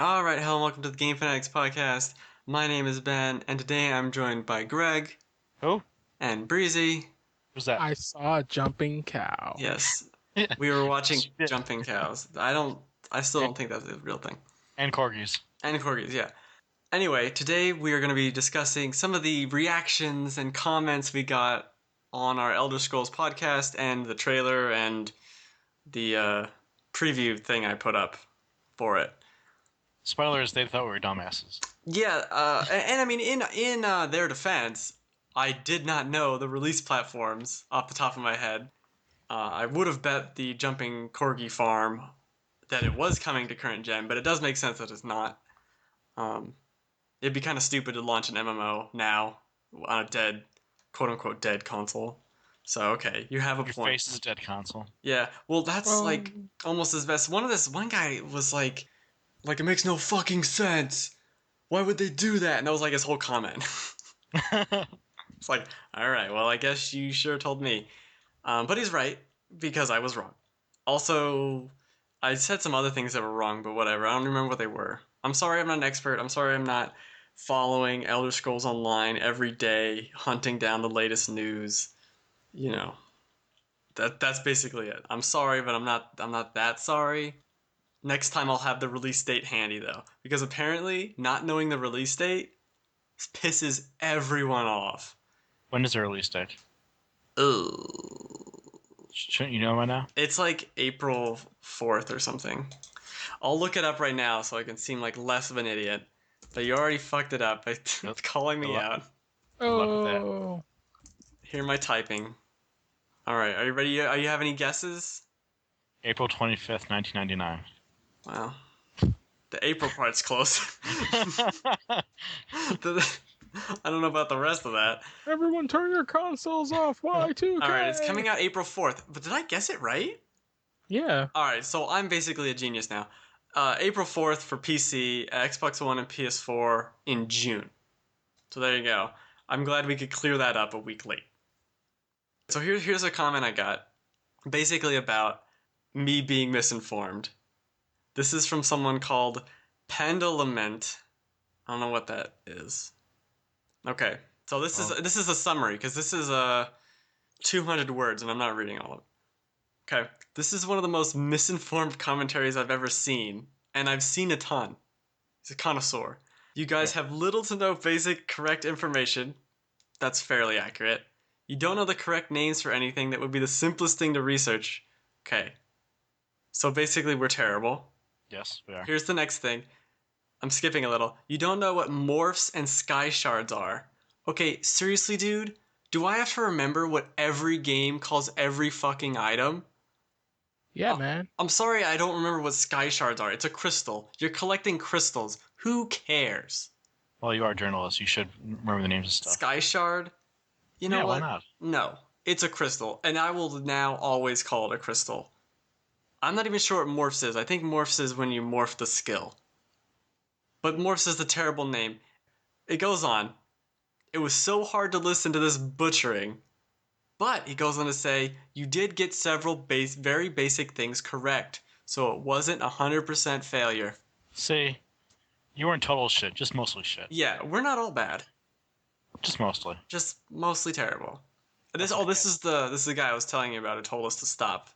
Alright, hello and welcome to the Game Fanatics podcast. My name is Ben, and today I'm joined by Greg Who? and Breezy. Who's that? I saw a jumping cow. Yes, we were watching Shit. Jumping Cows. I still don't think that's a real thing. And corgis. And corgis, yeah. Anyway, today we are going to be discussing some of the reactions and comments we got on our Elder Scrolls podcast and the trailer and the preview thing I put up for it. Spoilers, they thought we were dumbasses. Yeah, and I mean, in their defense, I did not know the release platforms off the top of my head. I would have bet the Jumping Corgi Farm that it was coming to current gen, but it does make sense that it's not. It'd be kind of stupid to launch an MMO now on a dead, quote-unquote dead console. So, okay, you have a Your point. face is a dead console. Yeah, well, that's like almost as best. One guy was like, it makes no fucking sense. Why would they do that? And that was like his whole comment. It's like, all right, well, I guess you sure told me. But he's right, because I was wrong. Also, I said some other things that were wrong, but whatever. I don't remember what they were. I'm sorry I'm not an expert. I'm sorry I'm not following Elder Scrolls Online every day, hunting down the latest news. You know, that's basically it. I'm sorry, but I'm not that sorry. Next time I'll have the release date handy, though. Because apparently, not knowing the release date pisses everyone off. When is the release date? Ugh. Shouldn't you know by now? It's like April 4th or something. I'll look it up right now so I can seem like less of an idiot. But you already fucked it up by calling me out. luck with that. Oh, Hear my typing. Alright, are you ready? Are you have any guesses? April 25th, 1999. Wow. The April part's close. I don't know about the rest of that. everyone turn your consoles off. Y2K. Alright, it's coming out April 4th. But did I guess it right? Yeah. Alright, so I'm basically a genius now. April 4th for PC, Xbox One, and PS4 in June. So there you go. I'm glad we could clear that up a week late. So here's a comment I got. Basically about me being misinformed. This is from someone called Pendulament. I don't know what that is. Okay, so this is a summary because this is 200 words and I'm not reading all of it. Okay, this is one of the most misinformed commentaries I've ever seen, and I've seen a ton. He's a connoisseur. You guys have little to no basic correct information. That's fairly accurate. You don't know the correct names for anything that would be the simplest thing to research. Okay. So basically, we're terrible. Yes, we are. Here's the next thing. I'm skipping a little. You don't know what morphs and sky shards are. Okay, seriously, dude? Do I have to remember what every game calls every fucking item? Yeah, man. I'm sorry I don't remember what sky shards are. It's a crystal. You're collecting crystals. Who cares? Well, you are a journalist. You should remember the names of stuff. Sky shard? You know Yeah, what? why not? No. It's a crystal, and I will now always call it a crystal. I'm not even sure what morphs is. I think morphs is when you morph the skill. But morphs is the terrible name. It goes on. It was so hard to listen to this butchering. But he goes on to say, you did get several very basic things correct. So it wasn't 100% failure. See, you weren't total shit, just mostly shit. Yeah, we're not all bad. Just mostly. Just mostly terrible. This is the guy I was telling you about who told us to stop.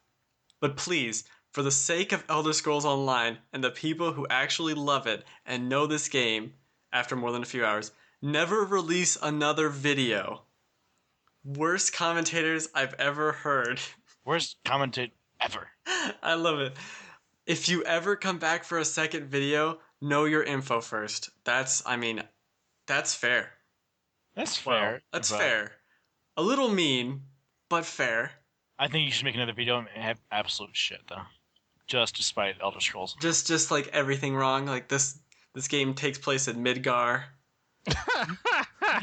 But please, for the sake of Elder Scrolls Online and the people who actually love it and know this game after more than a few hours, never release another video. Worst commentators I've ever heard. Worst commentate ever. I love it. If you ever come back for a second video, know your info first. That's fair. That's fair. That's but fair. A little mean, but fair. I think you should make another video and have absolute shit, though. Just despite Elder Scrolls. Just like everything wrong. Like this game takes place in Midgar.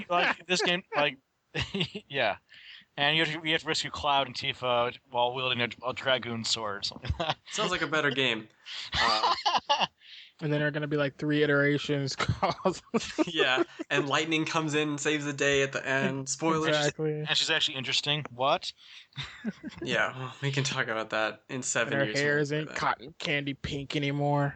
Like, this game, like, yeah. And you have to rescue Cloud and Tifa while wielding a Dragoon sword or something like that. Sounds like a better game. And then there are going to be like 3 iterations called. Yeah, and lightning comes in and saves the day at the end. Spoilers. Exactly. And she's actually interesting. What? Yeah, we can talk about that in 7 And her years. hair when we isn't play that. cotton candy pink anymore.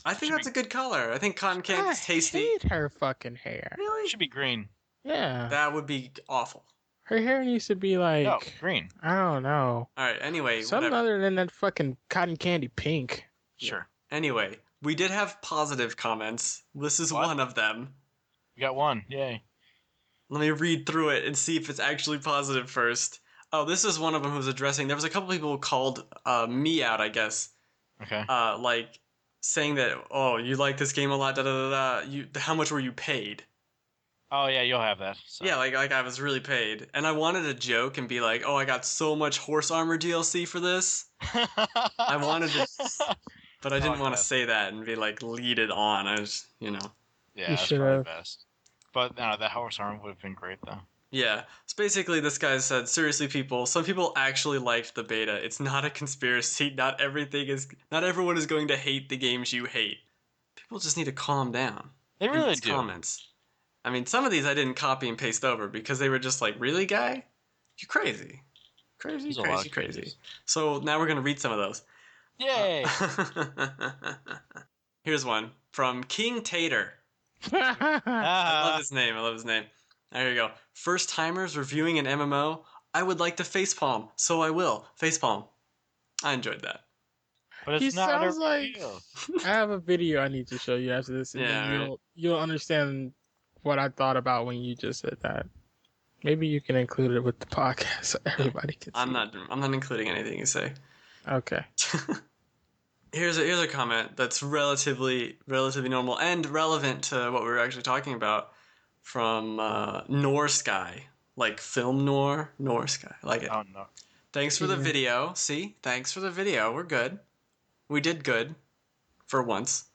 I think that's a good color. I think cotton candy's tasty. I hate her fucking hair. Really? It should be green. Yeah. That would be awful. Her hair needs to be like... No, green. I don't know. All right. Anyway, Something whatever. other than that fucking cotton candy pink. Sure. Anyway, we did have positive comments. This is What? one of them. We got one. Yay. Let me read through it and see if it's actually positive first. Oh, this is one of them who was addressing. There was a couple people who called me out, I guess. Okay. Like saying that, oh, you like this game a lot, da da da da. How much were you paid? Oh yeah, you'll have that. So. Yeah, like I was really paid, and I wanted to joke and be like, oh, I got so much horse armor DLC for this. I wanted to, but I didn't want to say that and be like lead it on. I was, Yeah, You that's should probably have. best. But no, that horse arm would have been great though. Yeah. So basically, this guy said, seriously, people, some people actually liked the beta. It's not a conspiracy. Not everyone is going to hate the games you hate. People just need to calm down. They really These do. comments. I mean, some of these I didn't copy and paste over because they were just like, really, guy? You crazy. Crazy, There's a lot crazy, of crazy. crazies. So now we're going to read some of those. Yay! Here's one from King Tater. I love Ah, his name. There you go. First timers reviewing an MMO. I would like to facepalm, so I will. Facepalm. I enjoyed that. but He it's not a sounds like... reveal. I have a video I need to show you after this, and Yeah, then right. you'll understand what I thought about when you just said that. Maybe you can include it with the podcast so everybody can see. I'm not including anything you say. Okay. Here's a comment that's relatively normal and relevant to what we were actually talking about from Norse guy, like film Norse guy. I like it. Oh no. Thanks for the Yeah. video. See, thanks for the video. We're good. We did good for once.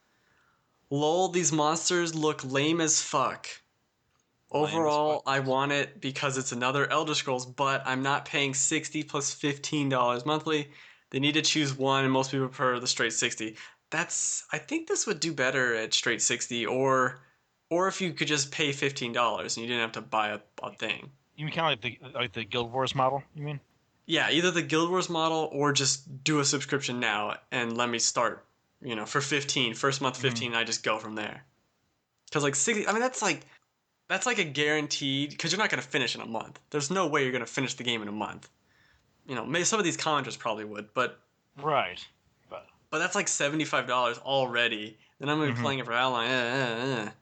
Lol, these monsters look lame as fuck. Lame as Overall, fuck. I want it because it's another Elder Scrolls, but I'm not paying $60 plus $15 monthly. They need to choose one, and most people prefer the straight 60. I think this would do better at straight 60, or if you could just pay $15 and you didn't have to buy a thing. You mean kind of like the Guild Wars model? You mean? Yeah, either the Guild Wars model or just do a subscription now and let me start, for 15, first month 15, and I just go from there. Because like 60, I mean, that's like a guaranteed, because you're not going to finish in a month. There's no way you're going to finish the game in a month. Maybe some of these commenters probably would, but Right. But that's like $75 already. Then I'm going to be playing it for how long?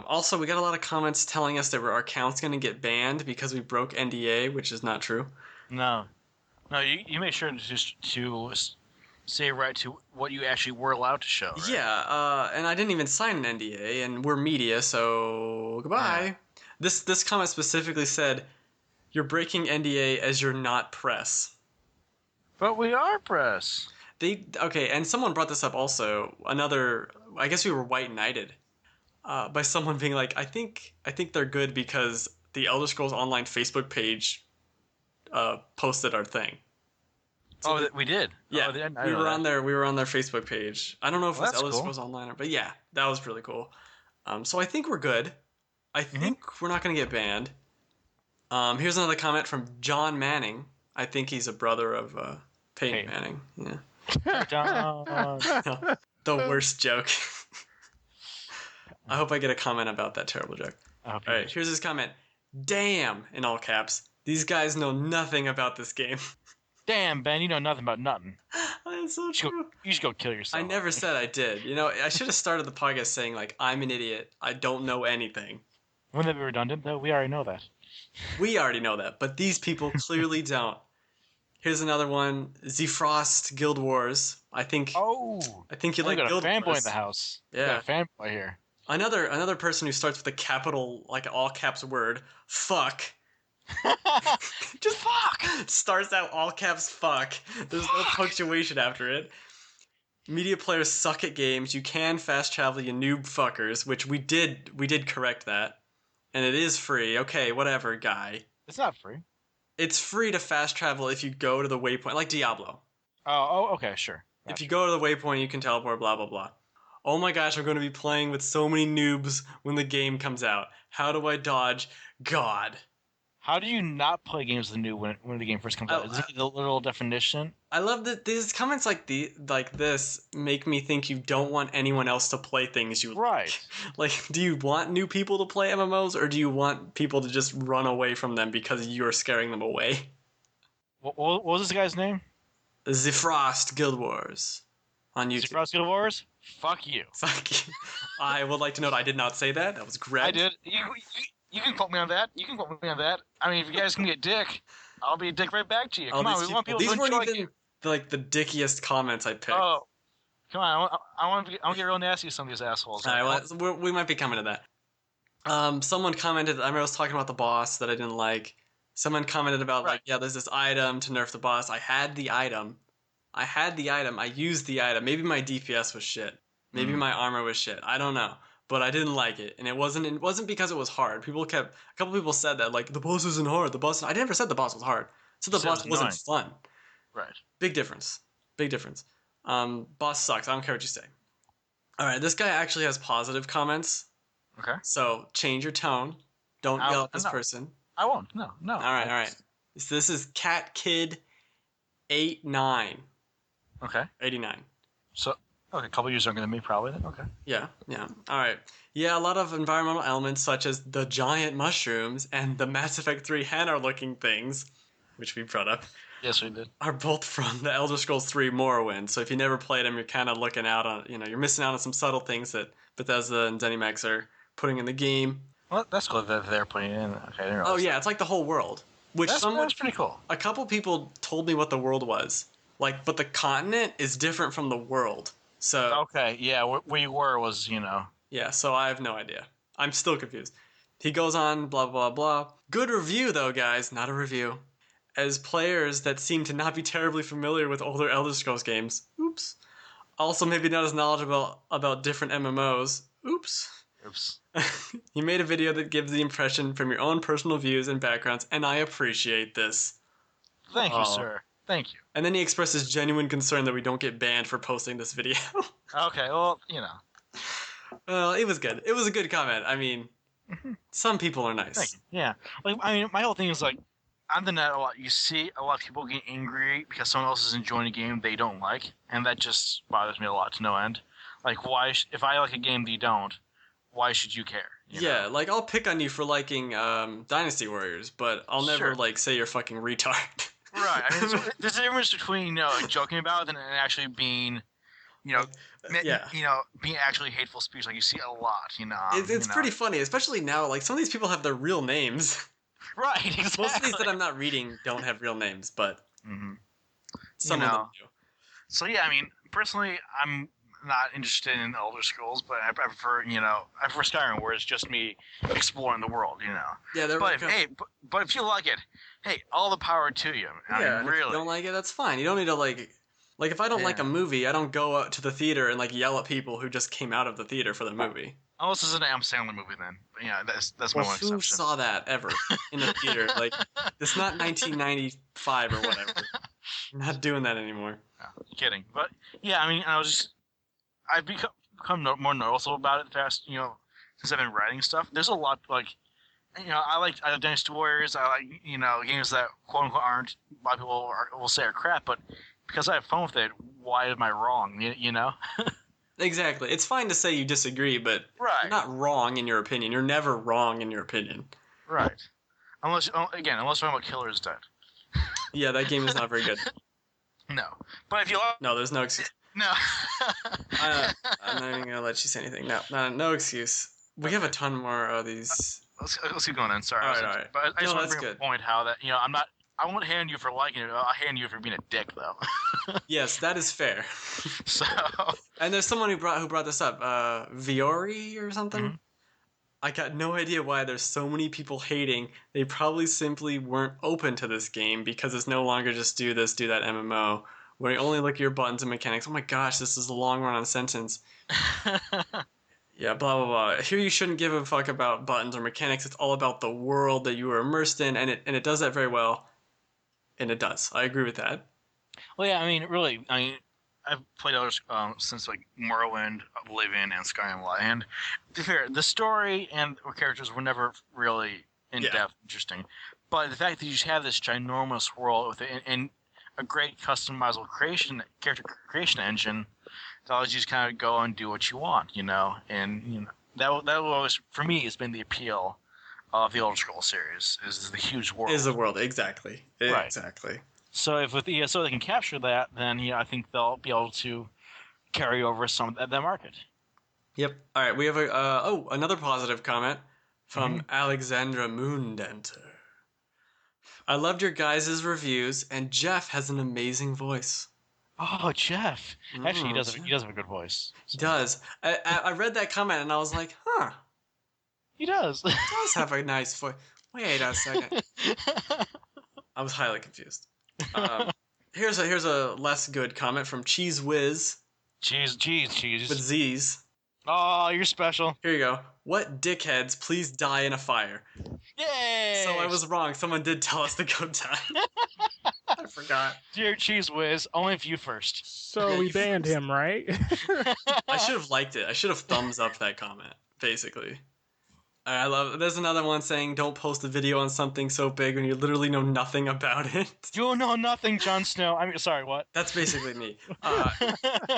Also, we got a lot of comments telling us that our account's going to get banned because we broke NDA, which is not true. No. You make sure to say right to what you actually were allowed to show. Right? Yeah, and I didn't even sign an NDA, and we're media, so goodbye. Yeah. This comment specifically said, you're breaking NDA as you're not press. But we are press. Okay, and someone brought this up also. I guess we were white knighted by someone being like, I think they're good because the Elder Scrolls Online Facebook page posted our thing. So we did. Yeah, we were on their Facebook page. I don't know if it was Elder cool. Scrolls Online, but yeah, that was really cool. So I think we're good. I think we're not going to get banned. Here's another comment from John Manning. I think he's a brother of Peyton Manning. Yeah. The worst joke. I hope I get a comment about that terrible joke. All right, here's his comment. Damn, in all caps. These guys know nothing about this game. Damn, Ben, you know nothing about nothing. That's so true. You should go kill yourself. I never said I did. I should have started the podcast saying, like, I'm an idiot. I don't know anything. Wouldn't that be redundant, though? We already know that. We already know that, but these people clearly don't. Here's another one. Zfrost Guild Wars. I think you like Guild Wars. We got a fanboy in the house. Yeah. We got a fanboy here. Another person who starts with a capital, like an all caps word, fuck. Just fuck. Starts out all caps fuck. There's no punctuation after it. Media players suck at games. You can fast travel, you noob fuckers, which we did correct that. And it is free. Okay, whatever, guy. It's not free. It's free to fast travel if you go to the waypoint, like Diablo. Oh, okay, sure. Gotcha. If you go to the waypoint, you can teleport, blah, blah, blah. Oh my gosh, I'm going to be playing with so many noobs when the game comes out. How do I dodge? God. How do you not play games when the game first comes out? Is it the literal definition? I love that these comments like this make me think you don't want anyone else to play things you Right. like. Do you want new people to play MMOs, or do you want people to just run away from them because you're scaring them away? What was this guy's name? The Frost Guild Wars on YouTube. Frost Guild Wars? Fuck you. Fuck you. I would like to note I did not say that. That was Greg. I did. You can quote me on that. You can quote me on that. I mean, if you guys can be a dick, I'll be a dick right back to you. Come on, we want people to enjoy. These weren't even the dickiest comments I picked. Oh, come on! I want to get real nasty with some of these assholes. All right, well, we might be coming to that. Someone commented. I remember I was talking about the boss that I didn't like. Someone commented about like, yeah, there's this item to nerf the boss. I had the item. I used the item. Maybe my DPS was shit. Maybe my armor was shit. I don't know. But I didn't like it, and it wasn't because it was hard. A couple people said that like the boss isn't hard. I never said the boss was hard. So the boss wasn't fun. Right. Big difference. Boss sucks. I don't care what you say. All right, this guy actually has positive comments. Okay. So change your tone. Don't yell at this person. I won't. No. All right. So this is Cat Kid 89. Okay. 89. So. Okay, a couple years younger than me, probably. Then. Okay. Yeah. All right. Yeah, a lot of environmental elements such as the giant mushrooms and the Mass Effect 3 Hanar-looking things, which we brought up. Yes, we did. Are both from the Elder Scrolls 3 Morrowind. So if you never played them, you're kind of looking out on, you're missing out on some subtle things that Bethesda and ZeniMax are putting in the game. Well, that's cool that they're putting in. Okay. Oh yeah, it's like the whole world. That's pretty cool. A couple people told me what the world was. Like, but the continent is different from the world. So okay, yeah, where you were was, Yeah, so I have no idea. I'm still confused. He goes on, blah, blah, blah. Good review, though, guys. Not a review. As players that seem to not be terribly familiar with older Elder Scrolls games. Oops. Also, maybe not as knowledgeable about different MMOs. Oops. He made a video that gives the impression from your own personal views and backgrounds, and I appreciate this. Thank you, sir. Thank you. And then he expresses genuine concern that we don't get banned for posting this video. Okay, well, Well, it was good. It was a good comment. I mean, some people are nice. Thank you. Yeah. Like, I mean, my whole thing is like, on the net a lot, you see a lot of people get angry because someone else is enjoying a game they don't like, and that just bothers me a lot to no end. Like, why, if I like a game that you don't, why should you care? Yeah, like, I'll pick on you for liking Dynasty Warriors, but I'll never, say you're fucking retard. Right. I mean, there's a difference between, joking about it and actually being, being actually hateful speech. Like, you see a lot, It's pretty funny, especially now. Like, some of these people have their real names. Right, exactly. Most of these that I'm not reading don't have real names, but some of them do. So, yeah, I mean, personally, I'm not interested in Elder Scrolls, but I prefer, I prefer Skyrim, where it's just me exploring the world, Yeah, but if you like it, hey, all the power to you. I mean, really. If you don't like it, that's fine. You don't need to like if I don't like a movie, I don't go out to the theater and yell at people who just came out of the theater for the movie. Unless it's an Adam Sandler movie, then. But yeah, that's my one exception. Who saw that ever in the theater? It's not 1995 or whatever. I'm not doing that anymore. No, kidding. But yeah, I mean, I've become more noticeable about it fast, since I've been writing stuff. There's a lot, I like Dynasty Warriors. I like, games that quote unquote aren't, a lot of people will say are crap, but because I have fun with it, why am I wrong? Exactly. It's fine to say you disagree, but you're not wrong in your opinion. You're never wrong in your opinion. Right. Unless you're talking about Killer's Dead. Yeah, that game is not very good. No. But if you like... No, there's no excuse. No. I'm not even going to let you say anything. No excuse. We have a ton more of these. Let's keep going then. Sorry. All right. But I just want to bring up a point how that, I won't hand you for liking it. I'll hand you for being a dick, though. Yes, that is fair. So. And there's someone who brought this up, Viori or something. Mm-hmm. I got no idea why there's so many people hating. They probably simply weren't open to this game because it's no longer just do this, do that MMO, where you only look at your buttons and mechanics. Oh my gosh, this is a long run-on sentence. Yeah, blah, blah, blah. Here you shouldn't give a fuck about buttons or mechanics. It's all about the world that you are immersed in, and it does that very well. And it does. I agree with that. Well, yeah, I mean, really, I've played others since Morrowind, Oblivion, and Skyrim a lot. And to be fair, the story and characters were never really in-depth interesting. But the fact that you just have this ginormous world with it and a great customizable character creation engine that allows you to kind of go and do what you want, and that will always, for me, has been the appeal of the Elder Scrolls series is the huge world. Is the world, exactly. Right. Exactly. So if with ESO they can capture that, then I think they'll be able to carry over some of that market. Yep. All right, we have another positive comment from Alexandra Moondenter. I loved your guys' reviews, and Jeff has an amazing voice. Oh, Jeff! Actually, he does have a good voice. So. He does. I read that comment and I was like, huh. He does. He does have a nice voice. Wait a second. I was highly confused. Here's a less good comment from Cheese Whiz. Cheese. With Z's. Oh, you're special. Here you go. What dickheads please die in a fire? Yay! So I was wrong. Someone did tell us to go die. I forgot. Dear Cheese Whiz, only if you first. So we banned him, right? I should have liked it. I should have thumbs up that comment, basically. I love it. There's another one saying, don't post a video on something so big when you literally know nothing about it. You know nothing, Jon Snow. I mean, sorry, what? That's basically me.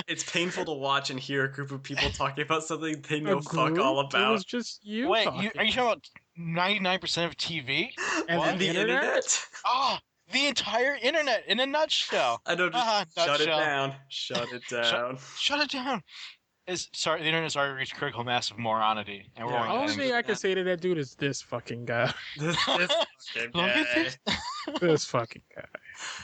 It's painful to watch and hear a group of people talking about something they know fuck all about. It was just you. Wait, talking. are you talking about 99% of TV? And the internet? Oh, the entire internet in a nutshell. I know, just shut it down. Shut it down. Shut it down. The internet's already reached critical mass of moronity. And we're The only thing I can say to that dude is this fucking guy. This fucking guy. This fucking guy.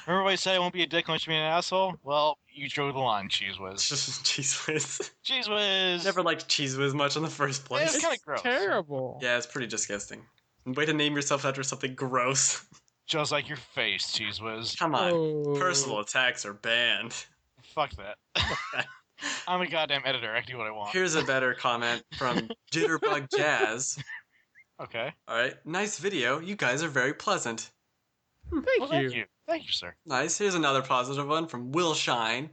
Remember what I said I won't be a dick unless you be an asshole? Well, you drew the line, Cheese Whiz. Cheese Whiz. Cheese Whiz. Never liked Cheese Whiz much in the first place. It's kind of gross. Terrible. Yeah, it's pretty disgusting. Way to name yourself after something gross. Just like your face, Cheese Whiz. Come on. Oh. Personal attacks are banned. Fuck that. I'm a goddamn editor. I can do what I want. Here's a better comment from Jitterbug Jazz. Okay. All right. Nice video. You guys are very pleasant. Thank you. Thank you, sir. Nice. Here's another positive one from Will Shine.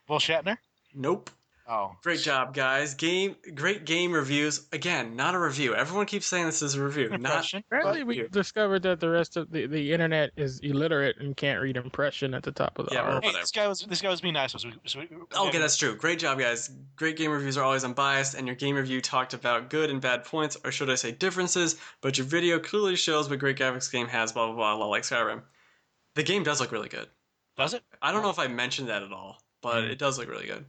Will Shatner? Nope. Oh. Great job, guys. Great game reviews. Again, not a review. Everyone keeps saying this is a review. Impression? Apparently, we discovered that the rest of the internet is illiterate and can't read impression at the top of the Yeah, R. well, Hey, whatever. this guy was being nice. Okay, that's true. Great job, guys. Great game reviews are always unbiased, and your game review talked about good and bad points, or should I say differences, but your video clearly shows what great graphics game has, blah, blah, blah, like Skyrim. The game does look really good. Does it? I don't know if I mentioned that at all, but it does look really good.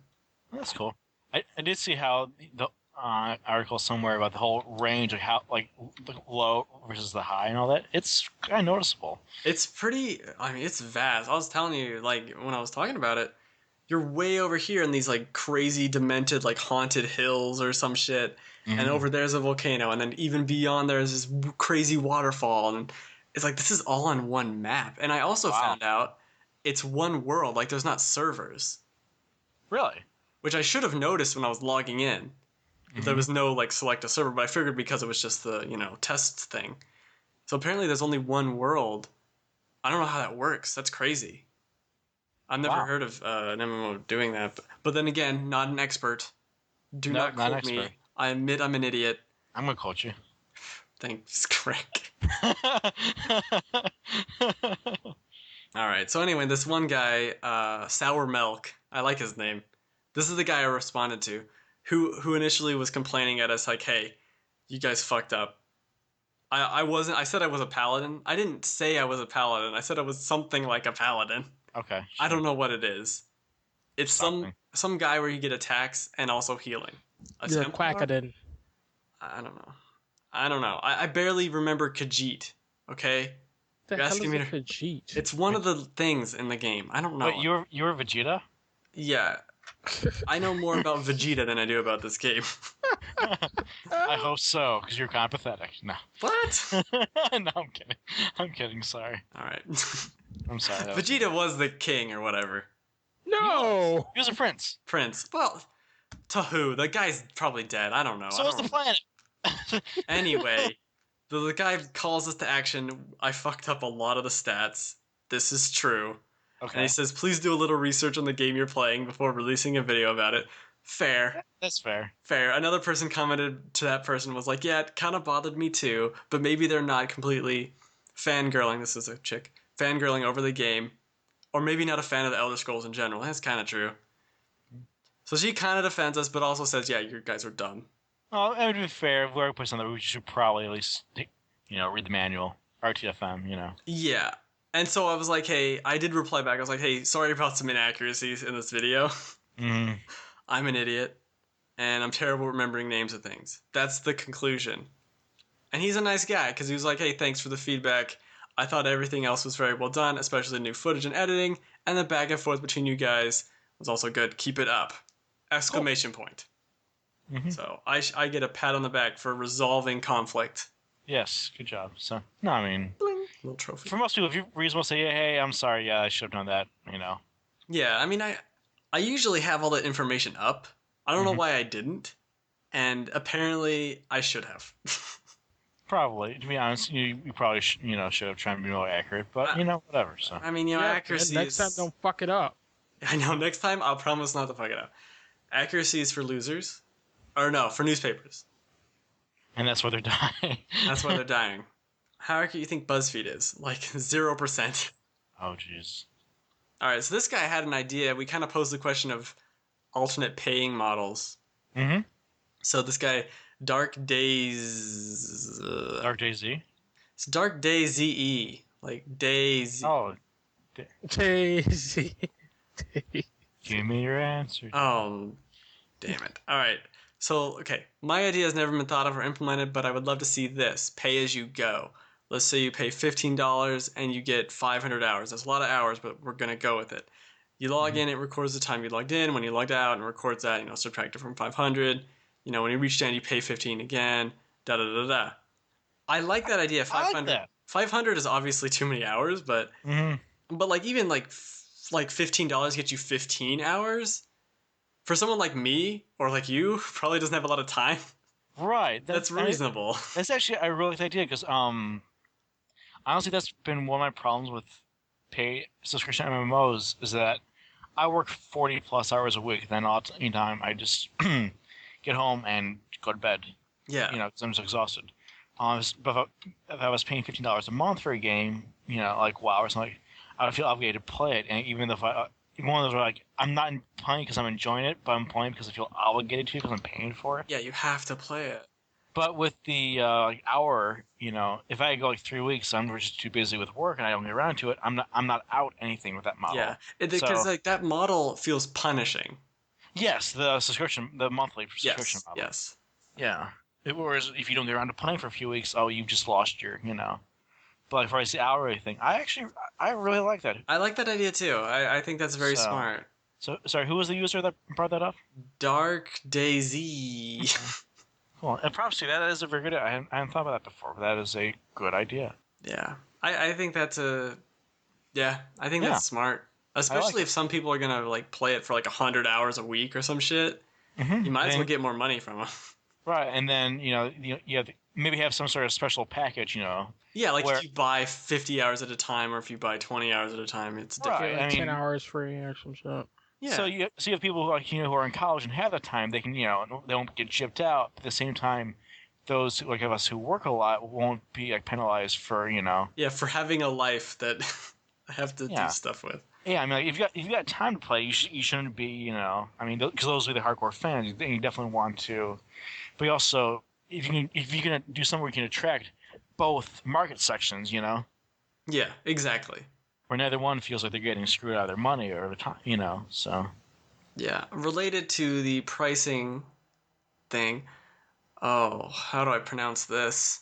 That's cool. I did see how the article somewhere about the whole range of how, like, the low versus the high and all that. It's kind of noticeable. It's pretty, it's vast. I was telling you, like, when I was talking about it, you're way over here in these, like, crazy, demented, like, haunted hills or some shit. Mm-hmm. And over there's a volcano. And then even beyond there's this crazy waterfall. And it's like, this is all on one map. And I also found out it's one world. Like, there's not servers. Really? Which I should have noticed when I was logging in. Mm-hmm. There was no, like, select a server, but I figured because it was just the, test thing. So apparently there's only one world. I don't know how that works. That's crazy. I've never heard of an MMO doing that. But then again, not an expert. Do not quote me. I admit I'm an idiot. I'm going to quote you. Thanks, Craig. All right. So anyway, this one guy, Sour Milk, I like his name. This is the guy I responded to, who initially was complaining at us like, hey, you guys fucked up. I said I was a paladin. I didn't say I was a paladin. I said I was something like a paladin. Okay. Sure. I don't know what it is. It's some guy where you get attacks and also healing. You're a quackadin. I don't know. I barely remember Khajiit, okay? You're asking me to Khajiit? It's one of the things in the game. I don't know. Wait, you're Vegeta? Yeah. I know more about Vegeta than I do about this game. I hope so, because you're kind of pathetic. No. What? No, I'm kidding. I'm kidding, sorry. Alright. I'm sorry. Vegeta was the king or whatever. No! He was a prince. Prince. Well, to who? The guy's probably dead. I don't know. So was the planet. Anyway, the guy calls us to action. I fucked up a lot of the stats. This is true. Okay. And he says, please do a little research on the game you're playing before releasing a video about it. Fair. That's fair. Fair. Another person commented to that person was like, yeah, it kind of bothered me too, but maybe they're not completely fangirling. This is a chick fangirling over the game, or maybe not a fan of the Elder Scrolls in general. That's kind of true. So she kind of defends us, but also says, "Yeah, you guys are dumb." Well, it would be fair. If we're going to put something, we should probably at least, read the manual. RTFM. Yeah. And so I was like, hey, I did reply back. I was like, hey, sorry about some inaccuracies in this video. Mm. I'm an idiot, and I'm terrible at remembering names of things. That's the conclusion. And he's a nice guy, because he was like, hey, thanks for the feedback. I thought everything else was very well done, especially the new footage and editing, and the back and forth between you guys was also good. Keep it up! Exclamation point. Mm-hmm. So I get a pat on the back for resolving conflict. Yes, good job. So, no, I mean, Bling. Little trophy. for most people, if you're reasonable, say, hey, I'm sorry, I should have done that, Yeah, I mean, I usually have all the information up. I don't know Mhm. why I didn't, and apparently I should have. Probably. To be honest, you probably should have tried to be more accurate, but, whatever, so. I mean, accuracy Next time, is... don't fuck it up. I know, next time I'll promise not to fuck it up. Accuracy is for losers. Or no, for newspapers. And that's where they're dying. That's why they're dying. How accurate do you think BuzzFeed is? Like 0%. Oh, jeez. Alright, so this guy had an idea. We kind of posed the question of alternate paying models. Mm-hmm. So this guy, Dark Days... Dark Daisy. It's Dark Day ZE. Like Days... Oh, Daisy. give me your answer. Oh, damn it. Alright. So, okay. My idea has never been thought of or implemented, but I would love to see this. Pay as you go. Let's say you pay $15 and you get 500 hours. That's a lot of hours, but we're going to go with it. You log in, it records the time you logged in. When you logged out, and records that, subtract it from 500. When you reach the end, you pay 15 again. Da da da da. I like that idea. 500. I like that. 500 is obviously too many hours, but even like $15 gets you 15 hours. For someone like me or like you, probably doesn't have a lot of time. Right. That's reasonable. That's actually, I really like the idea, because honestly, that's been one of my problems with paid subscription MMOs, is that I work 40 plus hours a week, then anytime I just get home and go to bed. Yeah. Because I'm just exhausted. But if I was paying $15 a month for a game, like WoW or something, I would feel obligated to play it. And even if one of those were like, I'm not playing because I'm enjoying it, but I'm playing because I feel obligated to because I'm paying for it. Yeah, you have to play it. But with the hour, if I go like 3 weeks, I'm just too busy with work and I don't get around to it. I'm not out anything with that model. Yeah, because that model feels punishing. Yes, the monthly subscription model. Yes. Yeah. Whereas if you don't get around to playing for a few weeks, you've just lost your, But like for the hourly thing, I really like that. I like that idea too. I think that's very smart. So sorry, who was the user that brought that up? Dark Daisy. Cool. And props to you. That is a very good. I hadn't thought about that before, but that is a good idea. Yeah, I think that's that's smart. Especially if some people are gonna like play it for like 100 hours a week or some shit. Mm-hmm. You might as well get more money from them. Right, and then you have maybe have some sort of special package. Yeah, like if you buy 50 hours at a time, or if you buy 20 hours at a time, it's different. Right, like 10 hours free or some shit. Yeah. So you have people who are in college and have the time, they can they won't get shipped out. At the same time, those like of us who work a lot won't be like penalized for Yeah, for having a life that I have to do stuff with. Yeah, I mean, like, if you got time to play, you shouldn't be because those are the hardcore fans. You definitely want to, but you also if you're gonna do something where you can attract both market sections, Yeah, exactly. where neither one feels like they're getting screwed out of their money or the time, so. Yeah, related to the pricing thing. Oh, how do I pronounce this?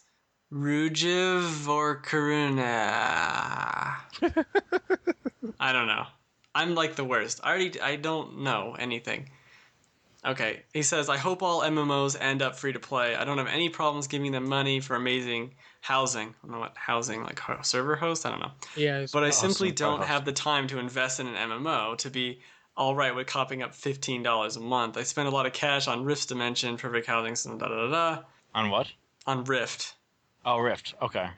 Rujiv or Karuna? I don't know. I'm like the worst. I don't know anything. Okay, he says, I hope all MMOs end up free to play. I don't have any problems giving them money for amazing housing. I don't know what housing, like server host? I don't know. Yeah. But I simply don't have the time to invest in an MMO to be alright with copping up $15 a month. I spend a lot of cash on Rift's Dimension, Perfect Housing, some da-da-da-da. On what? On Rift. Oh, Rift. Okay.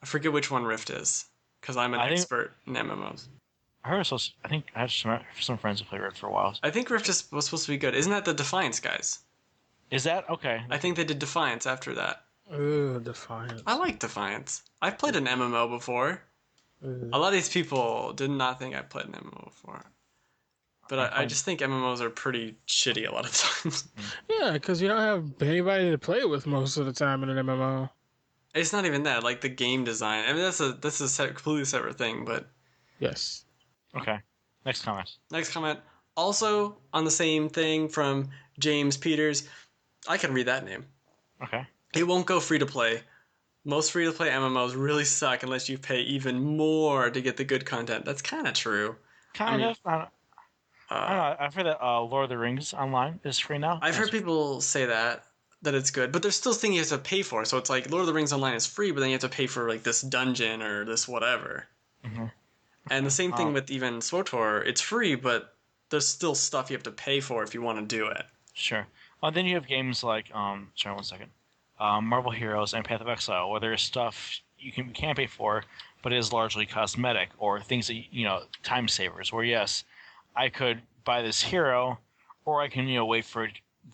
I forget which one Rift is, because I'm an expert in MMOs. I think I had some friends who played Rift for a while. I think Rift was supposed to be good. Isn't that the Defiance guys? Is that? Okay. I think they did Defiance after that. Ooh, Defiance. I like Defiance. I've played an MMO before. Ooh. A lot of these people did not think I played an MMO before. But I just think MMOs are pretty shitty a lot of times. Yeah, because you don't have anybody to play with most of the time in an MMO. It's not even that, like the game design. I mean, that's a completely separate thing. But Yes. Okay. Next comment. next comment, also on the same thing from James Peters. I can read that name. Okay. It won't go free to play. Most free to play MMOs really suck unless you pay even more to get the good content. That's kind of true. Kind of. I don't Uh, know. I've heard that Lord of the Rings Online is free now. I've heard people say that it's good, but there's still things you have to pay for. So it's like Lord of the Rings Online is free, but then you have to pay for like this dungeon or this whatever. Mm-hmm. And the same thing with even SWTOR. It's free, but there's still stuff you have to pay for if you want to do it. Sure. Then you have games like sorry, 1 second. Marvel Heroes and Path of Exile, where there's stuff you can't pay for, but it is largely cosmetic or things that time savers. Where yes, I could buy this hero, or I can wait for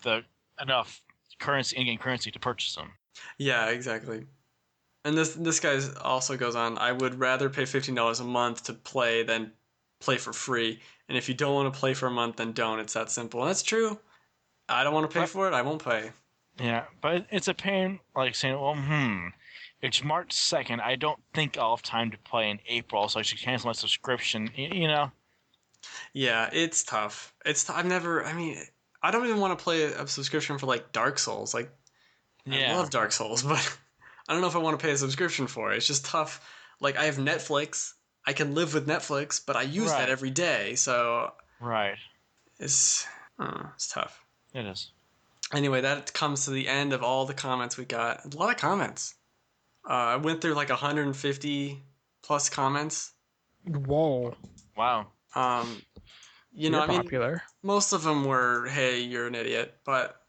the enough currency in-game currency to purchase them. Yeah, exactly. And this guy also goes on. I would rather pay $15 a month to play than play for free. And if you don't want to play for a month, then don't. It's that simple. And that's true. I don't want to pay for it. I won't pay. Yeah, but it's a pain, like saying, well, it's March 2nd. I don't think I'll have time to play in April, so I should cancel my subscription. Yeah, it's tough. I've never. I mean, I don't even want to play a subscription for like Dark Souls. Like, I love Dark Souls, but I don't know if I want to pay a subscription for it. It's just tough. Like, I have Netflix. I can live with Netflix, but I use that every day, so right. It's tough. It is. Anyway, that comes to the end of all the comments we got. A lot of comments. I went through like 150 plus comments. Whoa. Wow. You're I mean, popular. most of them were, "Hey, you're an idiot," but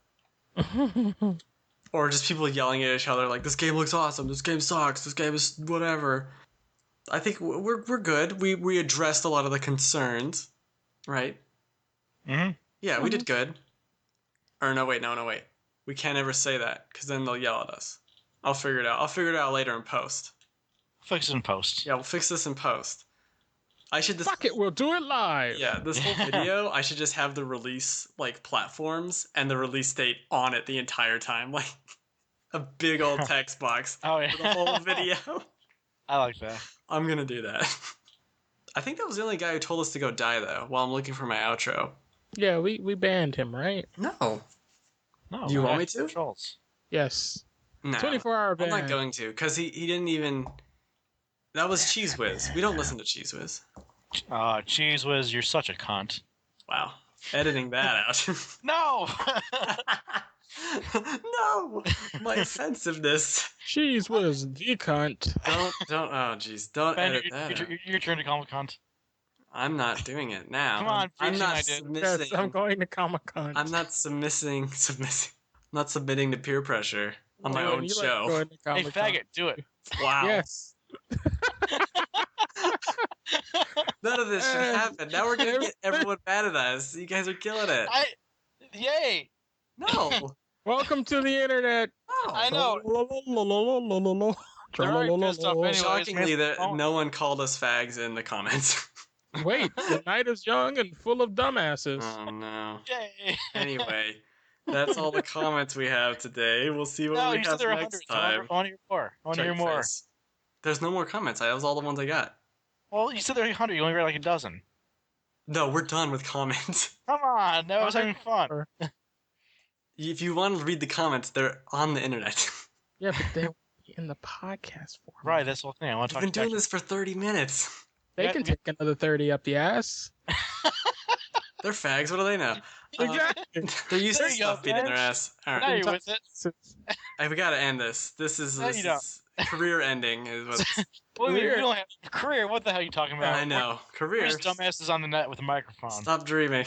or just people yelling at each other like, "This game looks awesome. This game sucks. This game is whatever." I think we're good. We addressed a lot of the concerns, right? Mm-hmm. Yeah, we did good. Or no, wait. We can't ever say that because then they'll yell at us. I'll figure it out. I'll figure it out later in post. Fix it in post. Yeah, we'll fix this in post. I should just... Fuck it, we'll do it live. Yeah, this whole video, I should just have the release like platforms and the release date on it the entire time, like a big old text box Oh yeah. for the whole video. I like that. I'm gonna do that. I think that was the only guy who told us to go die though. While I'm looking for my outro. Yeah, we banned him, right? No. No. Do you want me to? Controls. Yes. No. 24-hour ban. I'm not going to because he didn't even. That was Cheese Whiz. We don't listen to Cheese Whiz. Cheese Whiz, you're such a cunt. Wow. Editing that out. No. No. My offensiveness. Cheese was the cunt. Don't. Oh, jeez. Don't Ben, edit that. Out. your turn to call him a cunt. I'm not doing it now. Come on, I'm not I did. submitting. Yes, I'm going to Comic-Con. I'm not submitting. I'm not submitting to peer pressure on my own show. Hey, faggot, do it. Wow. Yes. None of this should happen. Now we're gonna get everyone mad at us. You guys are killing it. Yay! No. Welcome to the internet. No. I know. They're already pissed off anyways. Shockingly, no one called us fags in the comments. Wait, the night is young and full of dumbasses. Oh no. Yay! Anyway, that's all the comments we have today. We'll see what we have next time. I want to hear more. I want to hear more. There's no more comments. That was all the ones I got. Well, you said there are 100. You only read like a dozen. No, we're done with comments. Come on, that was having fun. If you want to read the comments, they're on the internet. Yeah, but they're in the podcast form. Right, that's the whole thing. I want to We've talk. been doing this for 30 minutes. They can take another 30 up the ass. They're fags. What do they know? Exactly. They're used There to you go, stuff being in their ass. All Now right. you're with it. Hey, we gotta end this. This is career ending. Is what Well, we don't have a career. What the hell are you talking about? I know. Career. We're just dumbasses on the net with a microphone. Stop dreaming.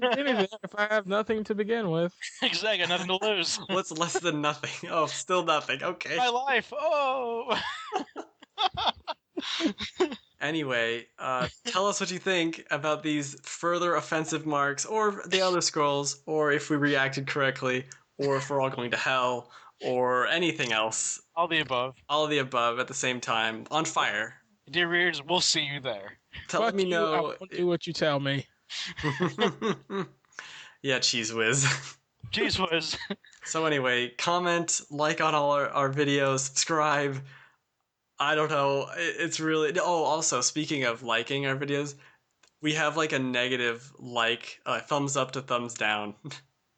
Anything if I have nothing to begin with. Exactly. I got nothing to lose. What's less than nothing? Oh, still nothing. Okay. My life. Oh. Anyway, tell us what you think about these further offensive marks, or the other scrolls, or if we reacted correctly, or if we're all going to hell, or anything else. All the above. All of the above at the same time. On fire. Dear readers, we'll see you there. Let me I know. won't do what you tell me. Yeah, Cheese Whiz. Jeez Whiz. So anyway, comment, like on all our videos, subscribe. I don't know. It's really... Oh, also, speaking of liking our videos, we have like a negative thumbs up to thumbs down.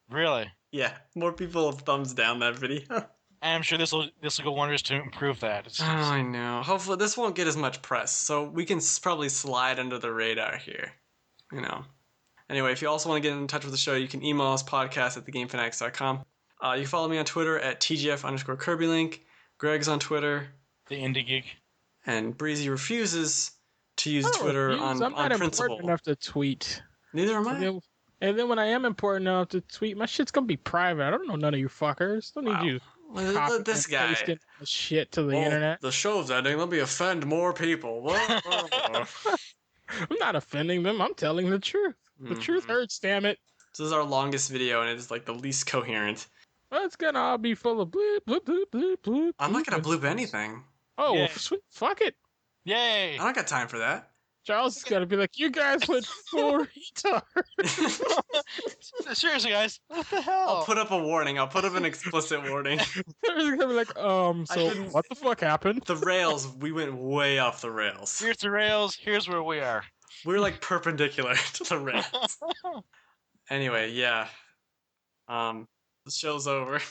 Really? Yeah, more people have thumbs down that video. And I'm sure this will go wonders to improve that. Oh, I know. Hopefully this won't get as much press, so we can probably slide under the radar here. You know. Anyway, if you also want to get in touch with the show, you can email us podcast@thegamefanatics.com. You can follow me on Twitter at TGF_KirbyLink. Greg's on Twitter. The Indie Geek. And Breezy refuses to use I don't Twitter refuse. on I'm not principle. important enough to tweet. Neither am I. And then when I am important enough to tweet, my shit's gonna be private. I don't know none of you fuckers. Don't need you Well, copying this and guy. pasting the shit to the internet. The show's ending. Let me offend more people. I'm not offending them. I'm telling the truth. The truth hurts, damn it. This is our longest video, and it is like the least coherent. Well, it's gonna all be full of bloop, bloop, bloop, bloop, bloop. I'm not gonna bloop anything. Oh, Yeah. well, sweet. Fuck it. Yay! I don't got time for that. Charles is gonna be like, you guys went full retard. Seriously, guys, what the hell? I'll put up a warning. I'll put up an explicit warning. They're gonna be like, so what the fuck happened? The rails, we went way off the rails. Here's the rails. Here's where we are. We're like perpendicular to the rails. Anyway, yeah. The show's over.